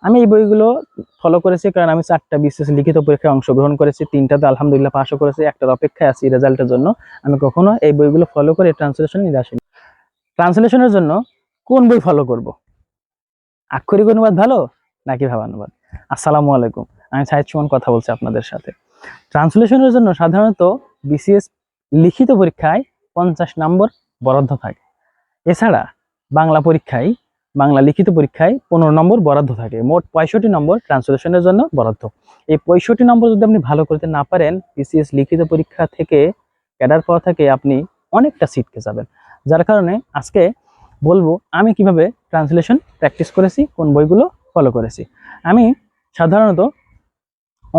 আমি এই বইগুলো ফলো করেছি কারণ আমি 4টা বিসিএস লিখিত পরীক্ষায় অংশগ্রহণ করেছি, 3টাতে আলহামদুলিল্লাহ পাসও করেছি, একটার অপেক্ষায় আছি রেজাল্টের জন্য। আমি কখনো এই বইগুলো ফলো করে ট্রান্সলেশন নিয়ে আসিনি। ট্রান্সলেশনের জন্য কোন বই ফলো করব? আক্ষরিক অনুবাদ ভালো নাকি ভাবানুবাদ? আসসালামু আলাইকুম, আমি সাহিদ সুমন কথা বলছি আপনাদের সাথে। ট্রান্সলেশনের জন্য সাধারণত বিসিএস লিখিত পরীক্ষায় 50 নম্বর বরাদ্দ থাকে। এছাড়া বাংলা লিখিত পরীক্ষায় 15 নম্বর বরাদ্দ থাকে। মোট 65 নম্বর ট্রান্সলেশনের জন্য বরাদ্দ। এই 65 নম্বর যদি আপনি ভালো করতে না পারেন, বিসিএস লিখিত পরীক্ষা থেকে ক্যাডার পাওয়া থেকে আপনি অনেকটা ছিটকে যাবেন। যার কারণে আজকে বলবো আমি কিভাবে ট্রান্সলেশন প্র্যাকটিস করেছি, কোন বইগুলো ফলো করেছি। আমি সাধারণত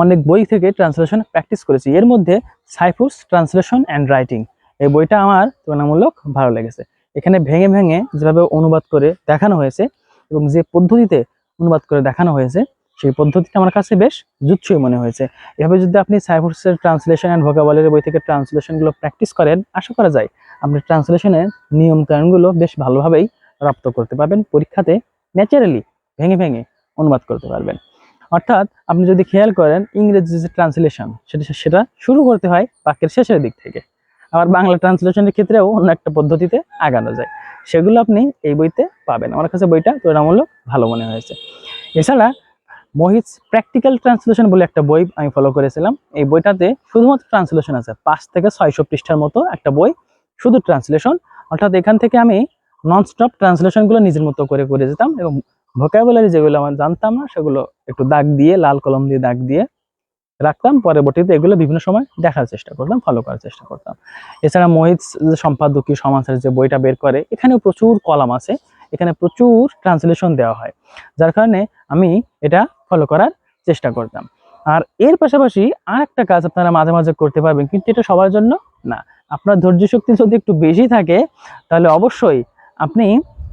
অনেক বই থেকে ট্রান্সলেশন প্র্যাকটিস করেছি। এর মধ্যে সাইফুস ট্রান্সলেশন অ্যান্ড রাইটিং এই বইটা আমার তুলনামূলক ভালো লেগেছে। এখানে ভেঙে ভেঙে যেভাবে অনুবাদ করে দেখানো হয়েছে এবং যে পদ্ধতিতে অনুবাদ করে দেখানো হয়েছে, সেই পদ্ধতিটা আমার কাছে বেশ জুৎসই মনে হয়েছে। এভাবে যদি আপনি সাইফুসের ট্রান্সলেশন অ্যান্ড ভোকাবুলারি বই থেকে ট্রান্সলেশনগুলো প্র্যাকটিস করেন, আশা করা যায় আপনি ট্রান্সলেশনের নিয়মকানুনগুলো বেশ ভালোভাবেই রপ্ত করতে পারবেন। পরীক্ষাতে ন্যাচারালি ভেঙে ভেঙে অনুবাদ করতে পারবেন। অর্থাৎ আপনি যদি খেয়াল করেন, ইংরেজি যে ট্রান্সলেশন সেটা শুরু করতে হয় বাক্যের শেষের দিক থেকে। আবার বাংলা ট্রান্সলেশনের ক্ষেত্রেও অন্য একটা পদ্ধতিতে আগানো যায়, সেগুলো আপনি এই বইতে পাবেন। আমার কাছে বইটা তুলনামূলক ভালো মনে হয়েছে। এছাড়া মোহিতস প্র্যাকটিক্যাল ট্রান্সলেশন বলে একটা বই আমি ফলো করেছিলাম। এই বইটাতে শুধুমাত্র ট্রান্সলেশন আছে, 5 থেকে 600 পৃষ্ঠার মতো একটা বই, শুধু ট্রান্সলেশন। অর্থাৎ এখান থেকে আমি ননস্টপ ট্রান্সলেশনগুলো নিজের মতো করে করে যেতাম এবং ভোকাবুলারি যেগুলো আমার জানতাম না সেগুলো একটু দাগ দিয়ে, লাল কলম দিয়ে দাগ দিয়ে রাখতাম। পরবর্তীতে এগুলো বিভিন্ন সময় দেখার চেষ্টা করতাম, ফলো করার চেষ্টা করতাম। এছাড়া মোহিত সম্পাদকীয় সমাচার যে বইটা বের করে, এখানেও প্রচুর কলাম আছে, এখানে প্রচুর ট্রান্সলেশন দেওয়া হয়, যার কারণে আমি এটা ফলো করার চেষ্টা করতাম। আর এর পাশাপাশি আর একটা কাজ আপনারা মাঝে মাঝে করতে পারবেন, কিন্তু এটা সবার জন্য না। আপনার ধৈর্য শক্তি যদি একটু বেশি থাকে, তাহলে অবশ্যই আপনি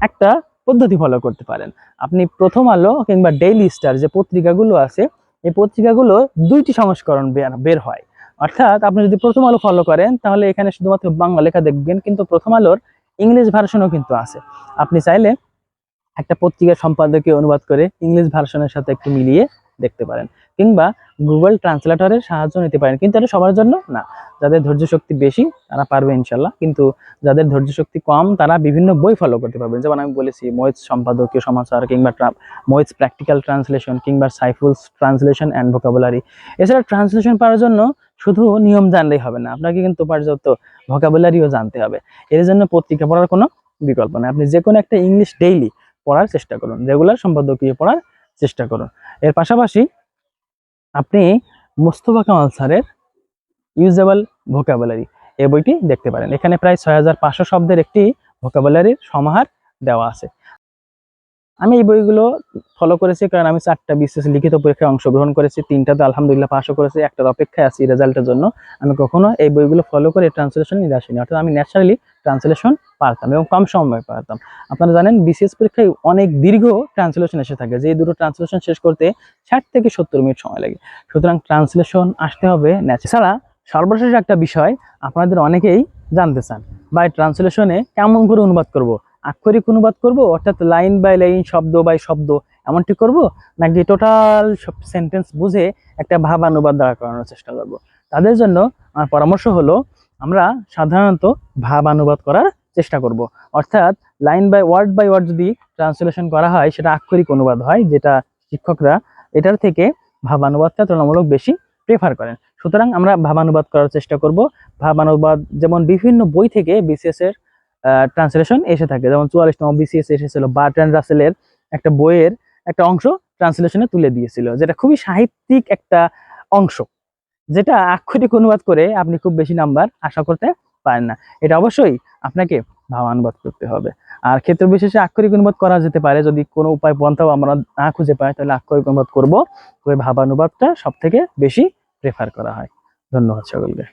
একটা পদ্ধতি ফলো করতে পারেন। আপনি প্রথম আলো কিংবা ডেইলি স্টার যে পত্রিকাগুলো আছে, এই পত্রিকাগুলো 2টি সংস্করণ বের হয়। অর্থাৎ আপনি যদি প্রথম আলো ফলো করেন, তাহলে এখানে শুধুমাত্র বাংলা লেখা দেখবেন, কিন্তু প্রথম আলোর ইংলিশ ভার্সনও কিন্তু আছে। আপনি চাইলে একটা পত্রিকার সম্পাদকীয় অনুবাদ করে ইংলিশ ভার্সনের সাথে একটু মিলিয়ে দেখতে পারেন, কিংবা গুগল ট্রান্সলেটরের সাহায্য নিতে পারেন। কিন্তু এটা সবার জন্য না। যাদের ধৈর্য শক্তি বেশি তারা পারবে ইনশাল্লাহ, কিন্তু যাদের ধৈর্য শক্তি কম তারা বিভিন্ন বই ফলো করতে পারবেন। যেমন আমি বলেছি মোহিতস সম্পাদকীয় সমাচার, কিংবা মোহিতস প্র্যাকটিক্যাল ট্রান্সলেশন, কিংবা সাইফুলস ট্রান্সলেশন অ্যান্ড ভোকাবুলারি। এছাড়া ট্রান্সলেশন পাওয়ার জন্য শুধু নিয়ম জানলেই হবে না, আপনাকে কিন্তু পর্যাপ্ত ভোকাবুলারিও জানতে হবে। এর জন্য পত্রিকা পড়ার কোনো বিকল্প নেই। আপনি যে কোনো একটা ইংলিশ ডেইলি পড়ার চেষ্টা করুন, রেগুলার সম্পাদকীয় পড়ার চেষ্টা করুন। এর পাশাপাশি আপনি মোস্তফা কামাল স্যারের ইউজেবল ভোকাবুলারি এই বইটি দেখতে পারেন। এখানে প্রায় 6500 শব্দের একটি ভোকাবুলারির সমাহার দেওয়া আছে। আমি এই বইগুলো ফলো করেছি কারণ আমি 4টা বিসিএস লিখিত পরীক্ষায় অংশগ্রহণ করেছি, 3টাতে আলহামদুলিল্লাহ পাসও করেছি, একটার অপেক্ষায় আছি রেজাল্টের জন্য। আমি কখনো এই বইগুলো ফলো করে ট্রান্সলেশন নিয়ে আসিনি। অর্থাৎ আমি ন্যাচারালি ট্রান্সলেশন পারতাম এবং কম সময় পারতাম। আপনারা জানেন বিসিএস পরীক্ষায় অনেক দীর্ঘ ট্রান্সলেশন এসে থাকে, যে দুটো ট্রান্সলেশন শেষ করতে 60 থেকে 70 মিনিট সময় লাগে। সুতরাং ট্রান্সলেশন আসতে হবে ন্যাচারাল। সর্বশেষ একটা বিষয় আপনাদের অনেকেই জানতে চান, ভাই ট্রান্সলেশনে কেমন করে অনুবাদ করব? আক্ষরিক অনুবাদ করব, অর্থাৎ লাইন বাই লাইন, শব্দ বাই শব্দ এমনটি করব, নাকি টোটাল সব সেন্টেন্স বুঝে একটা ভাবানুবাদ দাঁড়া করানোর চেষ্টা করব? তাদের জন্য আমার পরামর্শ হলো, আমরা সাধারণত ভাবানুবাদ করার চেষ্টা করব। অর্থাৎ লাইন বাই ওয়ার্ড যদি ট্রান্সলেশন করা হয়, সেটা আক্ষরিক অনুবাদ হয়, যেটা শিক্ষকরা এটার থেকে ভাবানুবাদটা তুলনামূলক বেশি প্রেফার করেন। সুতরাং আমরা ভাবানুবাদ করার চেষ্টা করব। ভাবানুবাদ যেমন বিভিন্ন বই থেকে বিসিএস এর ট্রান্সলেশন এসে থাকে, যেমন 44তম বিসিএস এসেছিল বার্ট্রান্ড রাসেলের একটা বইয়ের একটা অংশ ট্রান্সলেশনে তুলে দিয়েছিল, যেটা খুবই সাহিত্যিক একটা অংশ, যেটা আক্ষরিক অনুবাদ করে আপনি খুব বেশি নাম্বার আশা করতে পারেন না। এটা অবশ্যই আপনাকে ভাবানুবাদ করতে হবে। আর ক্ষেত্র বিশেষে আক্ষরিক অনুবাদ করা যেতে পারে, যদি কোনো উপায় পন্থাও আমরা না খুঁজে পাই, তাহলে আক্ষরিক অনুবাদ করব, তবে ভাবানুবাদটা সব থেকে বেশি প্রেফার করা হয়। ধন্যবাদ সকলকে।